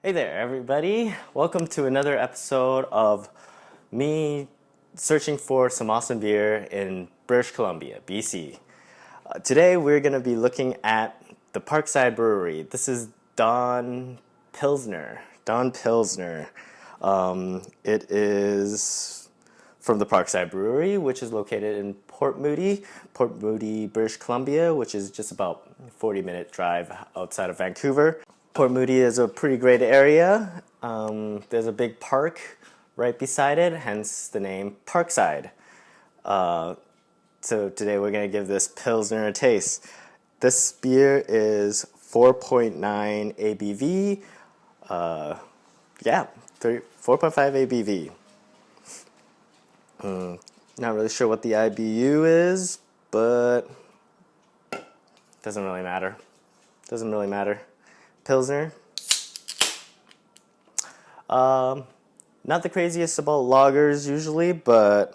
Hey there, everybody. Welcome to another episode of me searching for some awesome beer in British Columbia, BC. Today we're going to be looking at the Parkside Brewery. This is Dawn Pilsner. Dawn Pilsner. It is from the Parkside Brewery, which is located in Port Moody, British Columbia, which is just about a 40-minute drive outside of Vancouver. Port Moody is a pretty great area. There's a big park right beside it, hence the name Parkside. So today we're going to give this Pilsner a taste. This beer is 4.9 ABV. 4.5 ABV. Not really sure what the IBU is, but doesn't really matter. Pilsner. Not the craziest about lagers usually, but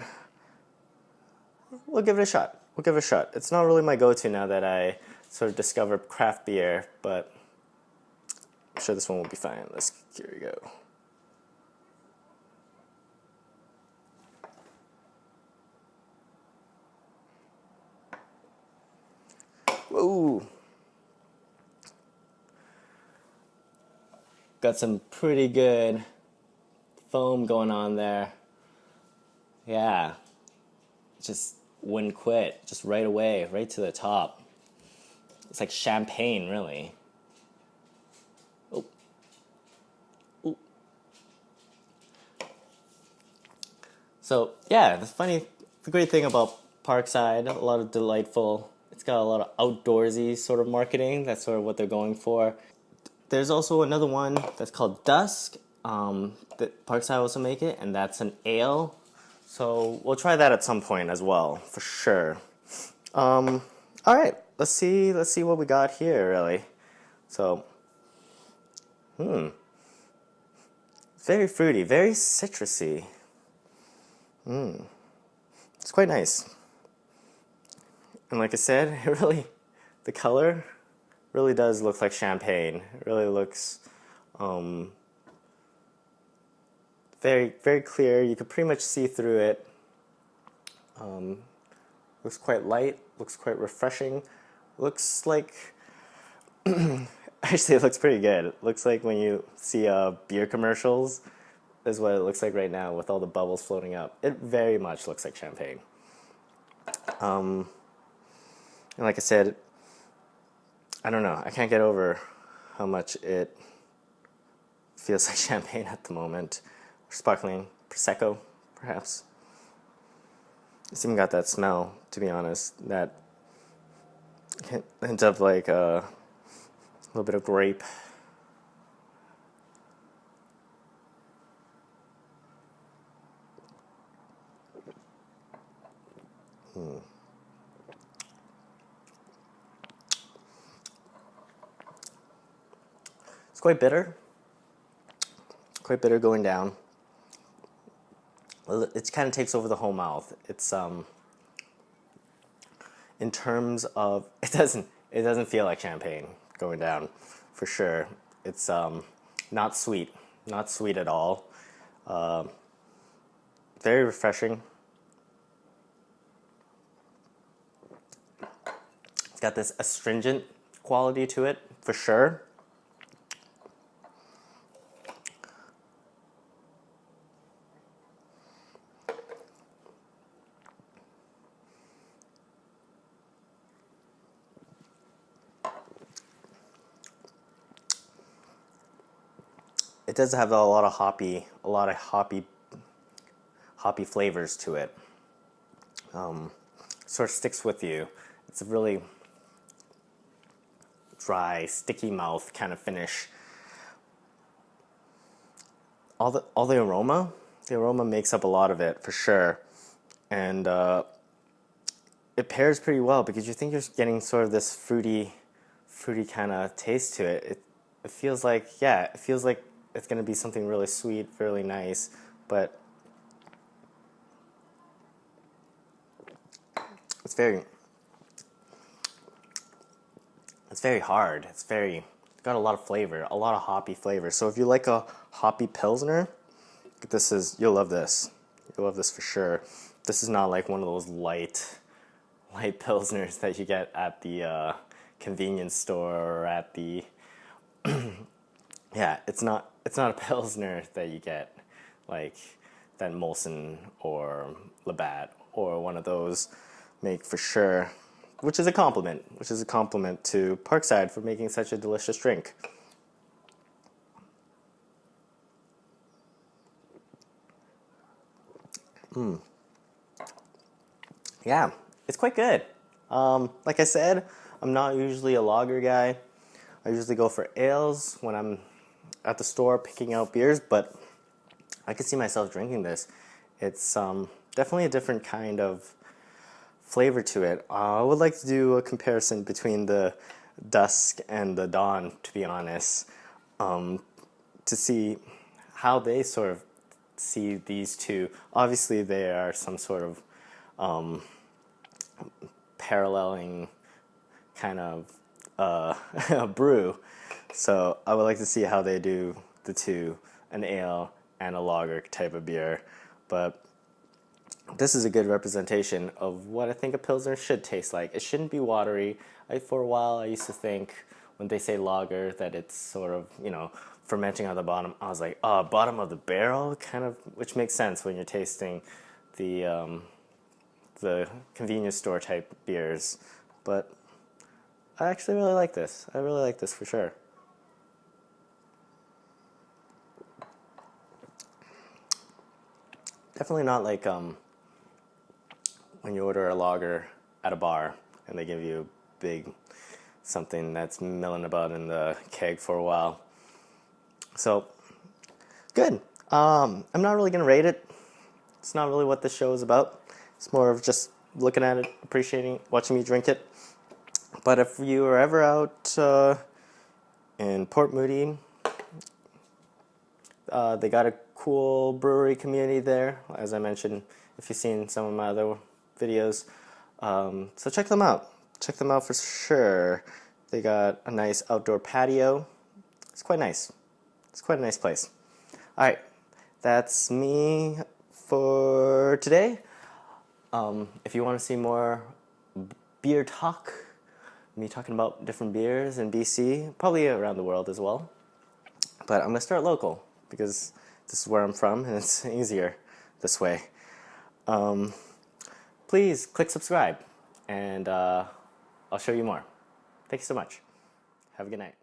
we'll give it a shot. It's not really my go-to now that I sort of discovered craft beer, but I'm sure this one will be fine. Here we go. Whoa. Got some pretty good foam going on there. Yeah. Just wouldn't quit. Just right away, right to the top. It's like champagne, really. Oh. Ooh. So, yeah, the great thing about Parkside, a lot of delightful, it's got a lot of outdoorsy sort of marketing. That's sort of what they're going for. There's also another one that's called Dusk, that Parkside also make it, and that's an ale. So we'll try that at some point as well, for sure. All right, let's see what we got here, really. So, very fruity, very citrusy. It's quite nice. And like I said, the color really does look like champagne. It really looks very, very clear. You could pretty much see through it. Looks quite light, looks quite refreshing. Looks like, actually it looks pretty good. It looks like when you see beer commercials, is what it looks like right now with all the bubbles floating up. It very much looks like champagne. And like I said, I don't know. I can't get over how much it feels like champagne at the moment. Or sparkling Prosecco, perhaps. It's even got that smell, to be honest. That hint of like a little bit of grape. It's quite bitter going down. It kind of takes over the whole mouth. It's in terms of it doesn't feel like champagne going down, for sure. It's not sweet at all. Very refreshing. It's got this astringent quality to it, for sure. It does have a lot of hoppy flavors to it. Sort of sticks with you. It's a really dry, sticky mouth kind of finish. All the aroma makes up a lot of it, for sure. And it pairs pretty well because you think you're getting sort of this fruity kind of taste to it. It feels like it's going to be something really sweet, really nice, but it's very hard. It's very got a lot of flavor, a lot of hoppy flavor. So if you like a hoppy pilsner, you'll love this. You'll love this for sure. This is not like one of those light pilsners that you get at the convenience store or at the yeah, it's not a pilsner that you get like that Molson or Labatt or one of those make for sure, which is a compliment to Parkside for making such a delicious drink. Yeah, it's quite good. Like I said, I'm not usually a lager guy. I usually go for ales when I'm at the store picking out beers, but I could see myself drinking this. It's definitely a different kind of flavor to it. I would like to do a comparison between the Dusk and the Dawn, to be honest, to see how they sort of see these two. Obviously, they are some sort of paralleling kind of brew. So I would like to see how they do the two, an ale and a lager type of beer. But this is a good representation of what I think a pilsner should taste like. It shouldn't be watery. For a while, I used to think when they say lager that it's sort of, fermenting on the bottom. I was like, oh, bottom of the barrel, kind of, which makes sense when you're tasting the convenience store type beers. But I actually really like this. I really like this for sure. Definitely not like when you order a lager at a bar and they give you a big something that's milling about in the keg for a while. So, good. I'm not really going to rate it. It's not really what this show is about. It's more of just looking at it, appreciating, watching me drink it. But if you are ever out in Port Moody, they got a cool brewery community there, as I mentioned, if you've seen some of my other videos. So check them out. Check them out for sure. They got a nice outdoor patio. It's quite nice. It's quite a nice place. All right, that's me for today. If you want to see more beer talk, me talking about different beers in BC, probably around the world as well. But I'm going to start local because this is where I'm from and it's easier this way. Please click subscribe and I'll show you more. Thank you so much. Have a good night.